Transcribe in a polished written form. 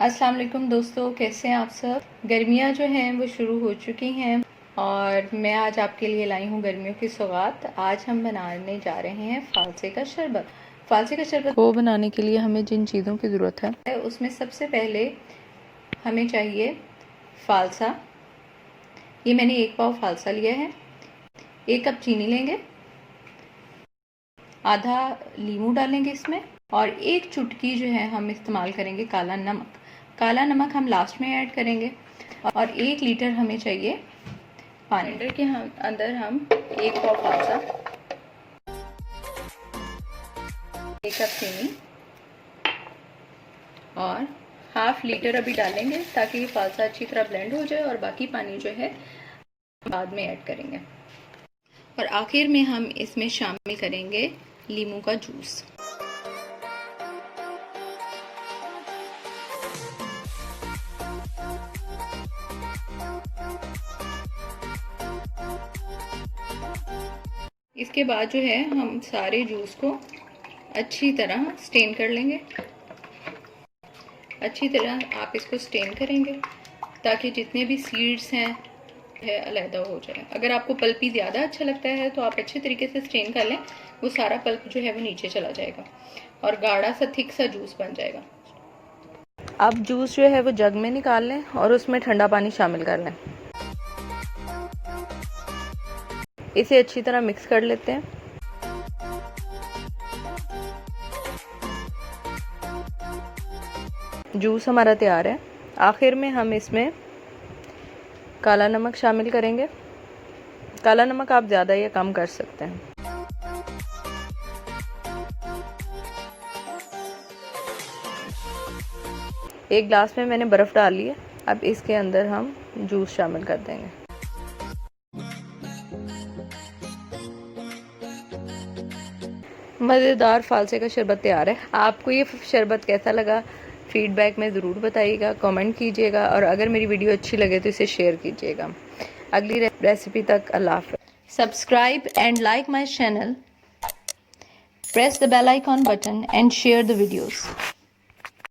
अस्सलाम वालेकुम दोस्तों, कैसे हैं आप सब। गर्मियाँ जो हैं वो शुरू हो चुकी हैं और मैं आज आपके लिए लाई हूँ गर्मियों की सौगात। आज हम बनाने जा रहे हैं फालसे का शरबत। फालसे का शरबत को बनाने के लिए हमें जिन चीज़ों की ज़रूरत है उसमें सबसे पहले हमें चाहिए फालसा। ये मैंने 1 पाव फालसा लिया है। 1 कप चीनी लेंगे, आधा लीमू डालेंगे इसमें और 1 चुटकी जो है हम इस्तेमाल करेंगे काला नमक। काला नमक हम लास्ट में ऐड करेंगे और 1 लीटर हमें चाहिए पानी। लीटर के अंदर हम 1 पाव फालसा, 1 कप चीनी और ½ लीटर अभी डालेंगे ताकि फालसा अच्छी तरह ब्लेंड हो जाए और बाकी पानी जो है बाद में ऐड करेंगे। और आखिर में हम इसमें शामिल करेंगे लीमू का जूस। इसके बाद जो है हम सारे जूस को अच्छी तरह स्टेन कर लेंगे। अच्छी तरह आप इसको स्टेन करेंगे ताकि जितने भी सीड्स हैं अलहदा हो जाए। अगर आपको पल्पी ज़्यादा अच्छा लगता है तो आप अच्छे तरीके से स्टेन कर लें, वो सारा पल्प जो है वो नीचे चला जाएगा और गाढ़ा सा थिक सा जूस बन जाएगा। अब जूस जो है वो जग में निकाल लें और उसमें ठंडा पानी शामिल कर लें। इसे अच्छी तरह मिक्स कर लेते हैं। जूस हमारा तैयार है। आखिर में हम इसमें काला नमक शामिल करेंगे। काला नमक आप ज़्यादा या कम कर सकते हैं। एक गिलास में मैंने बर्फ़ डाल ली है। अब इसके अंदर हम जूस शामिल कर देंगे। मज़ेदार फालसे का शरबत तैयार है। आपको ये शरबत कैसा लगा फीडबैक में ज़रूर बताइएगा, कमेंट कीजिएगा और अगर मेरी वीडियो अच्छी लगे तो इसे शेयर कीजिएगा। अगली रेसिपी तक अल्लाह हाफ़िज़। Subscribe and like my channel, press the bell icon button and share the videos.